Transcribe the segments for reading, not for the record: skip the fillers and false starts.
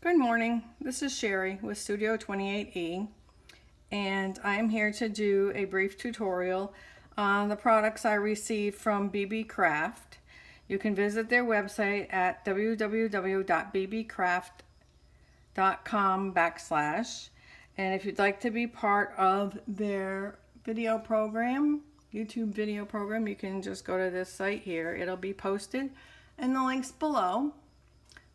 Good morning, this is Sherry with Studio 28E, and I'm here to do a brief tutorial on the products I received from BeeBeeCraft. You can visit their website at www.beebcraft.com/, and if you'd like to be part of their video program, YouTube video program, you can just go to this site here. It'll be posted in the links below.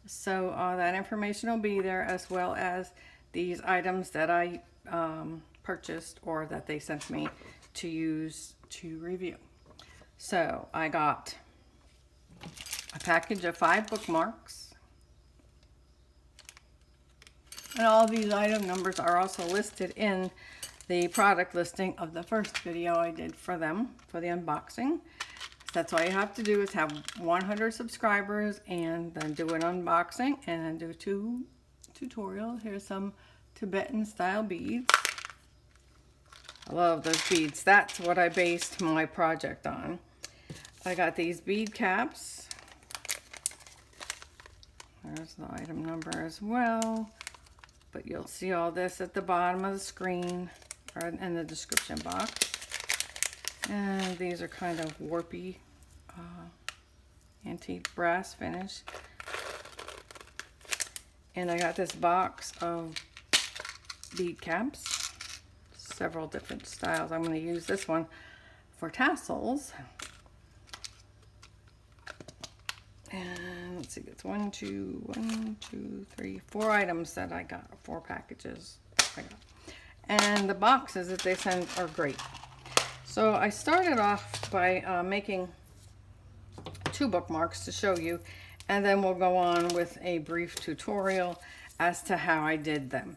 So that information will be there, as well as these items that I purchased or that they sent me to use to review. So I got a package of 5 bookmarks. And all these item numbers are also listed in the product listing of the first video I did for them, for the unboxing. That's all you have to do is have 100 subscribers and then do an unboxing and then do 2 tutorials. Here's some Tibetan style beads. I love those beads. That's what I based my project on. I got these bead caps. There's the item number as well. But you'll see all this at the bottom of the screen or in the description box. And these are kind of warpy antique brass finish. And I got this box of bead caps, several different styles. I'm going to use this one for tassels. And let's see, it's 4 items that I got, 4 packages I got. And the boxes that they send are great. So I started off by making 2 bookmarks to show you, and then we'll go on with a brief tutorial as to how I did them.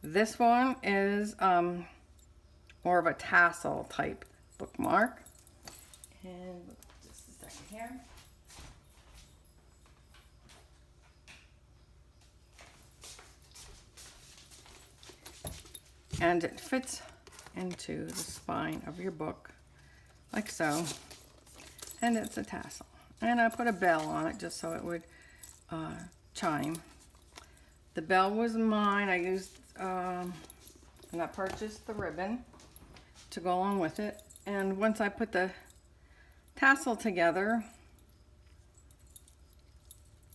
This one is more of a tassel type bookmark. And just a second here. And it fits into the spine of your book like so, and it's a tassel, and I put a bell on it just so it would chime. The bell was mine. I used and I purchased the ribbon to go along with it, and once I put the tassel together,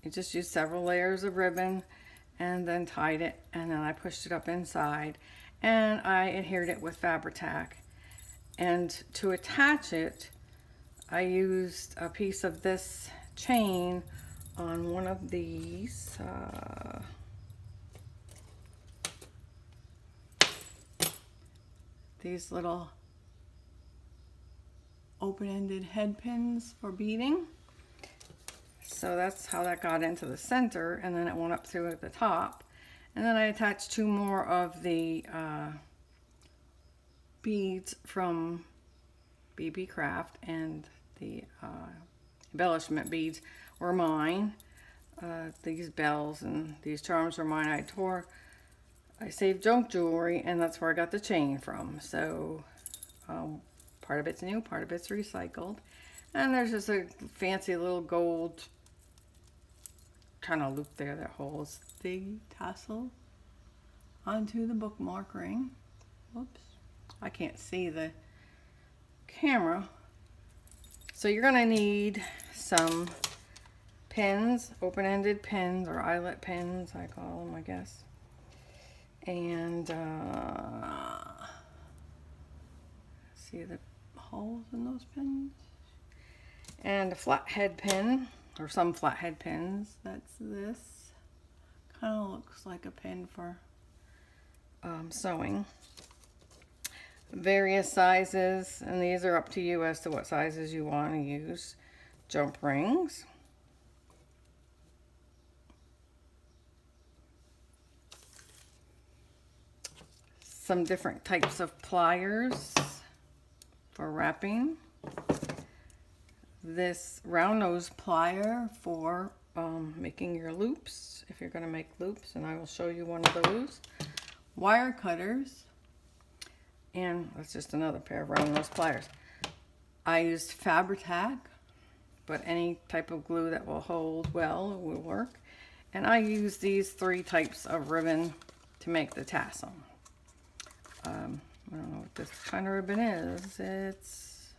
I just used several layers of ribbon and then tied it, and then I pushed it up inside and I adhered it with Fabri-Tac. And to attach it, I used a piece of this chain on one of these little open-ended head pins for beading. So that's how that got into the center, and then it went up through at the top. And then I attached 2 more of the beads from BeeBeeCraft, and the embellishment beads were mine. These bells and these charms were mine. I saved junk jewelry, and that's where I got the chain from. So part of it's new, part of it's recycled. And there's just a fancy little gold kind of loop there that holds the tassel onto the bookmark ring. Whoops, I can't see the camera. So you're gonna need some pins, open-ended pins or eyelet pins, I call them, I guess. And see the holes in those pins. And a flathead pin, or some flathead pins. That's this. Kind of looks like a pin for sewing. Various sizes, and these are up to you as to what sizes you want to use. Jump rings. Some different types of pliers for wrapping. This round nose plier for making your loops, if you're going to make loops, and I will show you one of those. Wire cutters, and that's just another pair of round nose pliers. I used Fabri-Tac, but any type of glue that will hold well will work. And I use these 3 types of ribbon to make the tassel. I don't know what this kind of ribbon is. This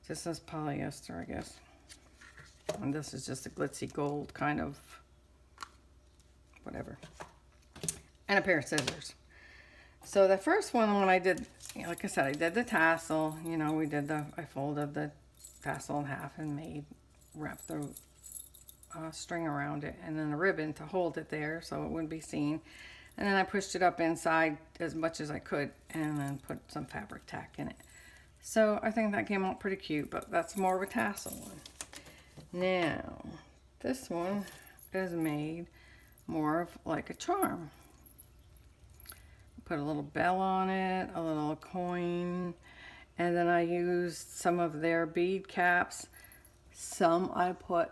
is polyester, I guess. And this is just a glitzy gold kind of whatever. And a pair of scissors. So the first one, when I did, like I said, I did the tassel. You know, I folded the tassel in half and wrapped the string around it, and then a ribbon to hold it there so it wouldn't be seen. And then I pushed it up inside as much as I could, and then put some fabric tack in it. So I think that came out pretty cute, but that's more of a tassel one. Now, this one is made more of like a charm. Put a little bell on it, a little coin, and then I used some of their bead caps. Some I put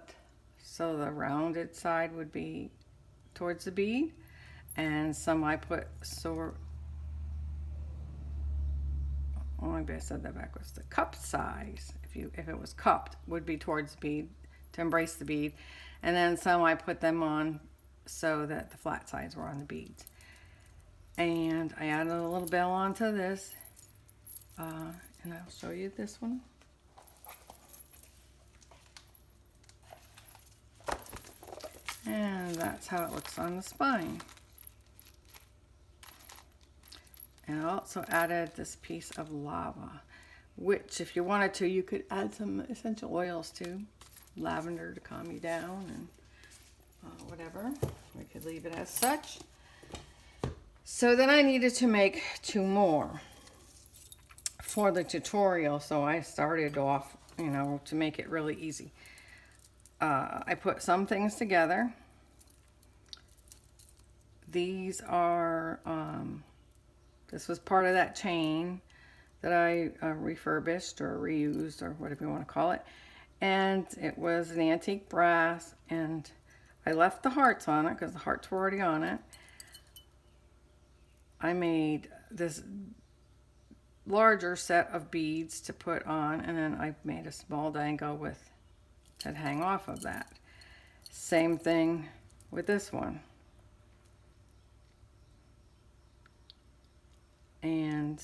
so the rounded side would be towards the bead, and some I put so, oh, maybe I said that backwards. The cup size, if it was cupped, would be towards the bead to embrace the bead, and then some I put them on so that the flat sides were on the beads. And I added a little bell onto this, and I'll show you this one. And that's how it looks on the spine. And I also added this piece of lava, which if you wanted to, you could add some essential oils too. Lavender to calm you down, and whatever. We could leave it as such. So then I needed to make 2 more for the tutorial. So I started off, you know, to make it really easy. I put some things together. These are, this was part of that chain that I refurbished or reused or whatever you want to call it. And it was an antique brass, and I left the hearts on it because the hearts were already on it. I made this larger set of beads to put on, and then I made a small dangle with that hang off of that. Same thing with this one. And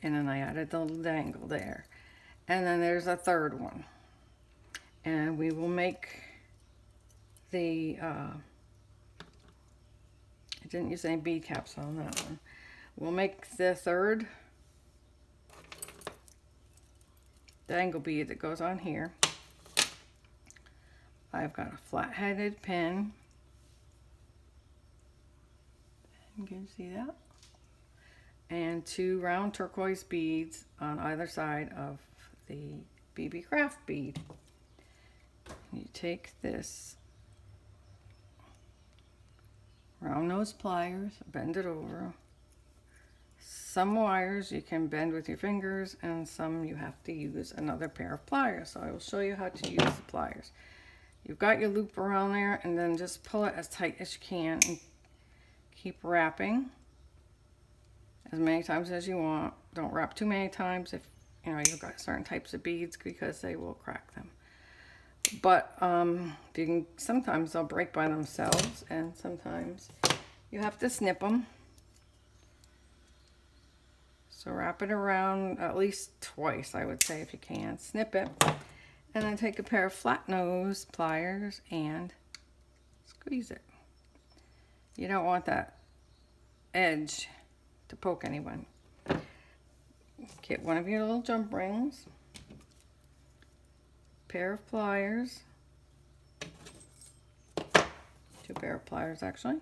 then I added the little dangle there. And then there's a third one. And we will make the, I didn't use any bead caps on that one. We'll make the third dangle bead that goes on here. I've got a flat-headed pin. You can see that. And 2 round turquoise beads on either side of the BeeBeeCraft bead. You take this round nose pliers, bend it over. Some wires you can bend with your fingers, and some you have to use another pair of pliers. So I will show you how to use the pliers. You've got your loop around there, and then just pull it as tight as you can and keep wrapping as many times as you want. Don't wrap too many times if you know you've got certain types of beads, because they will crack them. But you can, sometimes they'll break by themselves, and sometimes you have to snip them. So wrap it around at least twice, I would say, if you can. Snip it, and then take a pair of flat nose pliers and squeeze it. You don't want that edge to poke anyone. Get one of your little jump rings, pair of pliers, 2 pair of pliers actually.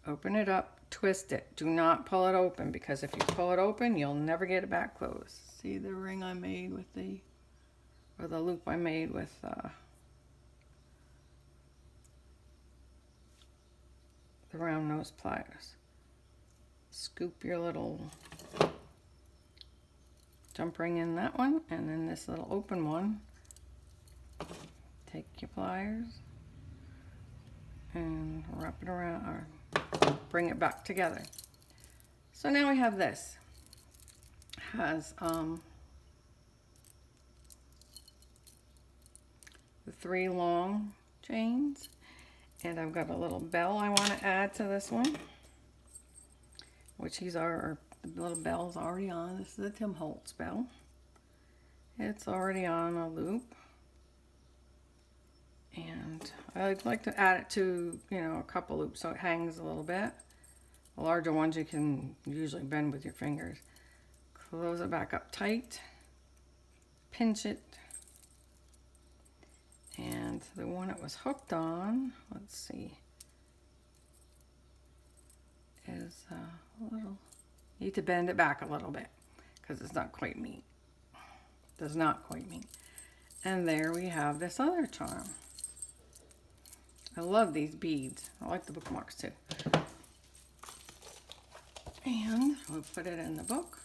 Open it up, twist it. Do not pull it open, because if you pull it open, you'll never get it back closed. See the ring I made with the loop I made with the round nose pliers. Scoop your little jump ring in that one, and then this little open one. Take your pliers and wrap it around, or bring it back together. So now we have this. Has 3 long chains. And I've got a little bell I want to add to this one, which the little bell's already on. This is a Tim Holtz bell. It's already on a loop. And I'd like to add it to, you know, a couple loops so it hangs a little bit. The larger ones you can usually bend with your fingers. Close it back up tight. Pinch it. And the one it was hooked on, let's see, is a little, you need to bend it back a little bit because it's not quite meet. Does not quite meet. And there we have this other charm. I love these beads. I like the bookmarks too. And we'll put it in the book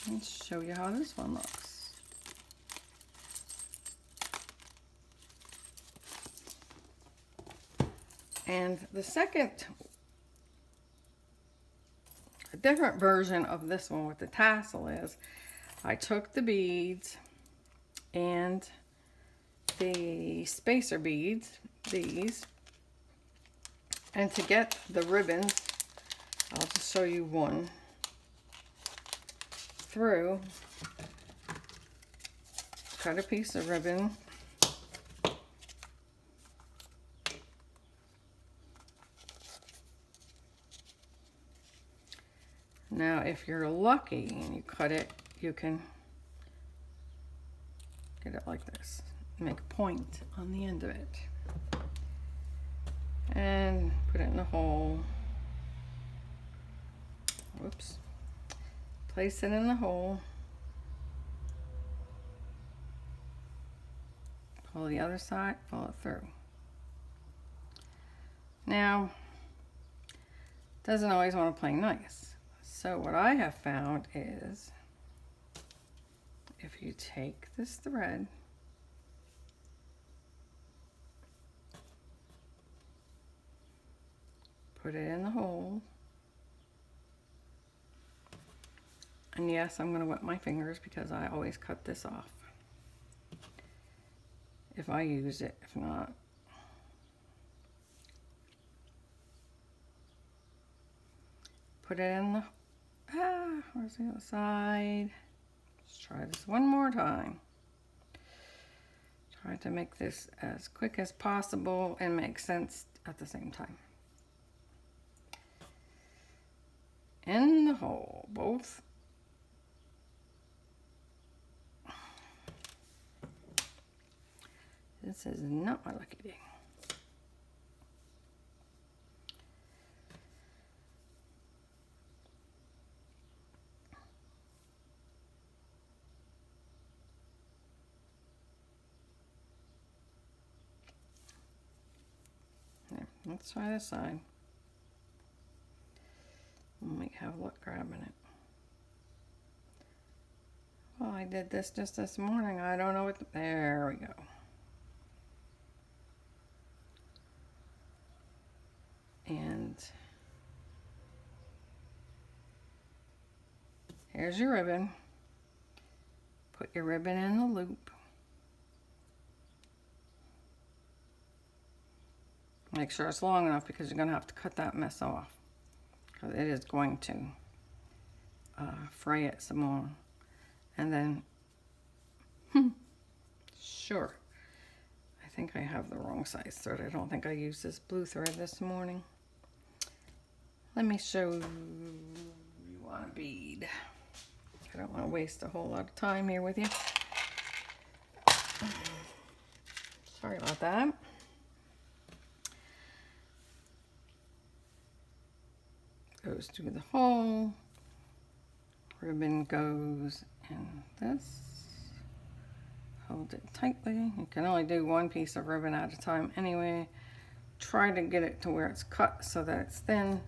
and show you how this one looks. And the second, a different version of this one with the tassel is, I took the beads and the spacer beads, these, and to get the ribbons, I'll just show you one through, cut a piece of ribbon, now if you're lucky and you cut it, you can get it like this, make a point on the end of it, and put it in the hole. Whoops. Place it in the hole. Pull the other side, pull it through. Now, doesn't always want to play nice. So what I have found is, if you take this thread, put it in the hole, and yes, I'm going to wet my fingers because I always cut this off if I use it. If not, put it in the, where's the other side? Let's try this one more time. Try to make this as quick as possible and make sense at the same time. In the hole, both. This is not my lucky day. There, let's try this side. We might have luck grabbing it. Well, I did this just this morning. I don't know what, there we go. And here's your ribbon. Put your ribbon in the loop. Make sure it's long enough because you're going to have to cut that mess off, because it is going to fray it some more. And then, sure, I think I have the wrong size thread. I don't think I used this blue thread this morning. Let me show you on a bead. I don't want to waste a whole lot of time here with you. Sorry about that. Goes through the hole. Ribbon goes in this. Hold it tightly. You can only do one piece of ribbon at a time anyway. Try to get it to where it's cut so that it's thin,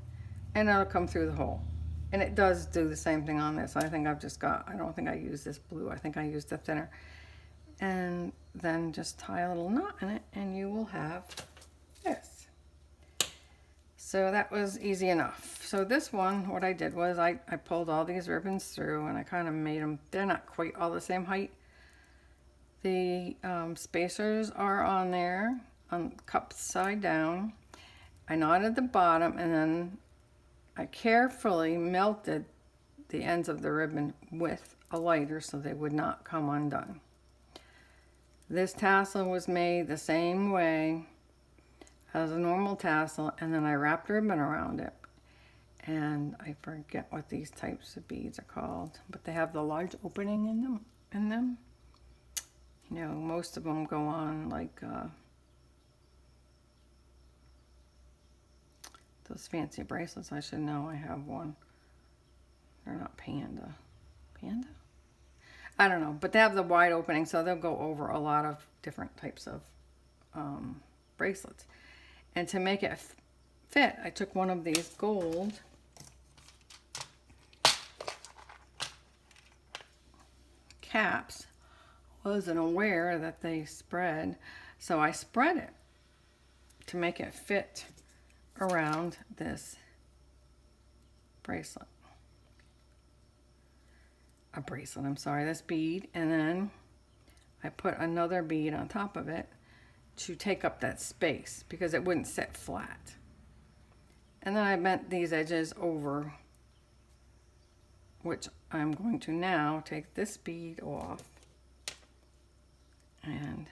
and it'll come through the hole. And it does do the same thing on this. I think I've just got, I don't think I used this blue. I think I used the thinner. And then just tie a little knot in it and you will have this. So that was easy enough. So this one, what I did was I pulled all these ribbons through and I kind of made them, they're not quite all the same height, The spacers are on there, on cup side down. I knotted the bottom and then I carefully melted the ends of the ribbon with a lighter so they would not come undone. This tassel was made the same way as a normal tassel, and then I wrapped ribbon around it. And I forget what these types of beads are called, but they have the large opening in them. You know, most of them go on like those fancy bracelets. I should know. I have one. They're not Panda. Panda? I don't know, but they have the wide opening, so they'll go over a lot of different types of bracelets. And to make it fit, I took one of these gold caps. Wasn't aware that they spread, so I spread it to make it fit around this bracelet. I'm sorry, this bead, and then I put another bead on top of it to take up that space because it wouldn't sit flat. And then I bent these edges over, which I'm going to now take this bead off and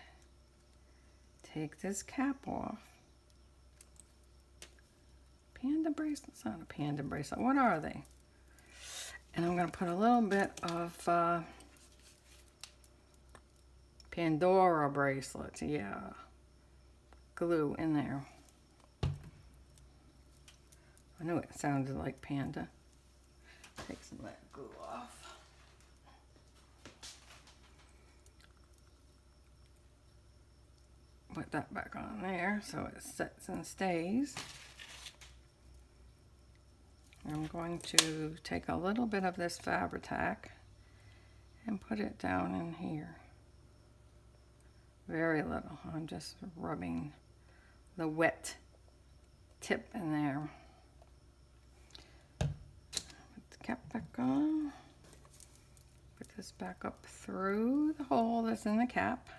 take this cap off. Panda bracelets, not a panda bracelet. What are they? And I'm going to put a little bit of Pandora bracelets, yeah, glue in there. I knew it sounded like panda. Take some of that glue off. Put that back on there so it sets and stays. I'm going to take a little bit of this Fabri-Tac and put it down in here. Very little. I'm just rubbing the wet tip in there. Put the cap back on. Put this back up through the hole that's in the cap.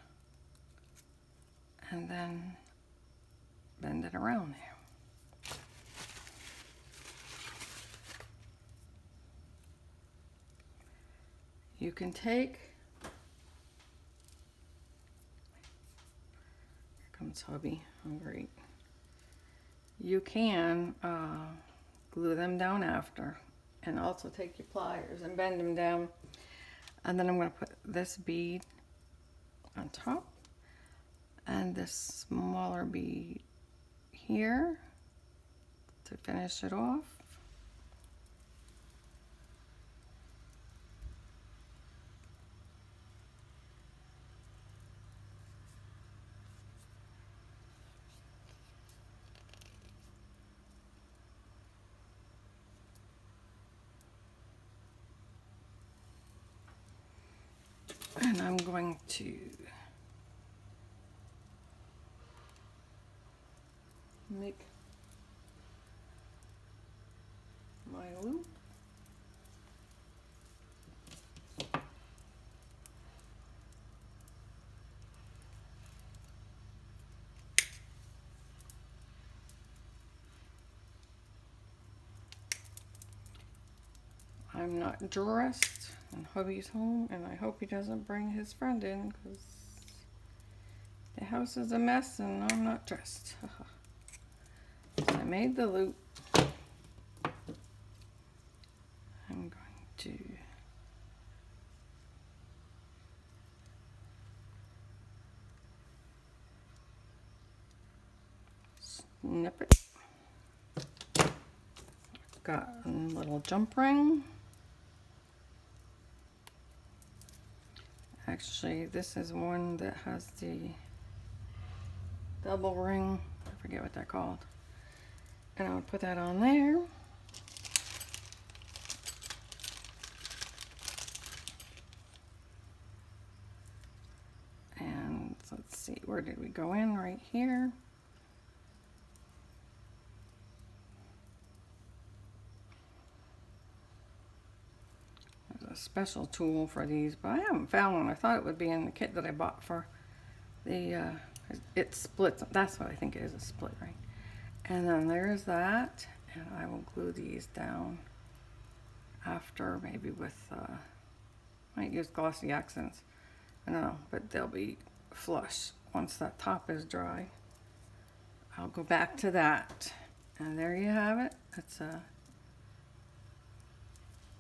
And then bend it around there. You can take, here comes hubby, I'm great. You can glue them down after, and also take your pliers and bend them down. And then I'm going to put this bead on top and this smaller bead here to finish it off. And I'm going to make my loop. I'm not dressed, and hubby's home, and I hope he doesn't bring his friend in because the house is a mess and I'm not dressed. So I made the loop. I'm going to snip it. Got a little jump ring. Actually, this is one that has the double ring. I forget what they're called. And I'll put that on there. And let's see, where did we go in? Right here. There's a special tool for these, but I haven't found one. I thought it would be in the kit that I bought for the, it splits. That's what I think it is, a split ring. And then there's that, and I will glue these down after, maybe with, might use glossy accents. I don't know, but they'll be flush once that top is dry. I'll go back to that. And there you have it. It's a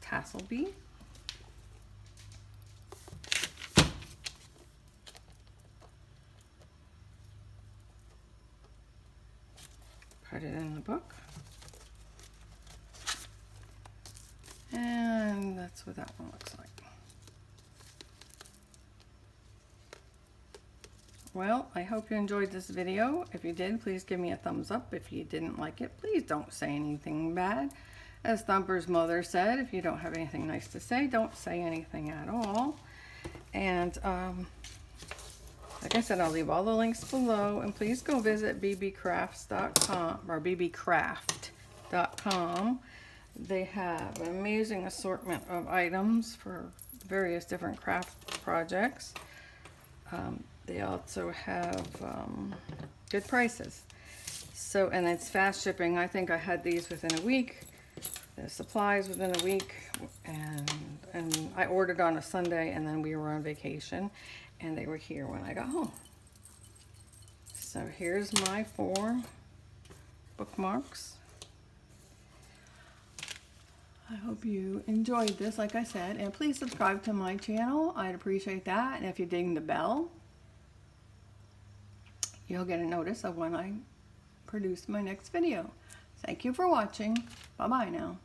tassel bead. Put it in the book. And that's what that one looks like. Well, I hope you enjoyed this video. If you did, please give me a thumbs up. If you didn't like it, please don't say anything bad. As Thumper's mother said, if you don't have anything nice to say, don't say anything at all. And like I said, I'll leave all the links below. And please go visit BeeBeeCrafts.com or BeeBeeCraft.com. They have an amazing assortment of items for various different craft projects. They also have good prices. So, and it's fast shipping. I think I had these within a week. The supplies within a week. And I ordered on a Sunday, and then we were on vacation. And they were here when I got home. So here's my 4 bookmarks. I hope you enjoyed this, like I said. And please subscribe to my channel. I'd appreciate that. And if you ding the bell, you'll get a notice of when I produce my next video. Thank you for watching. Bye-bye now.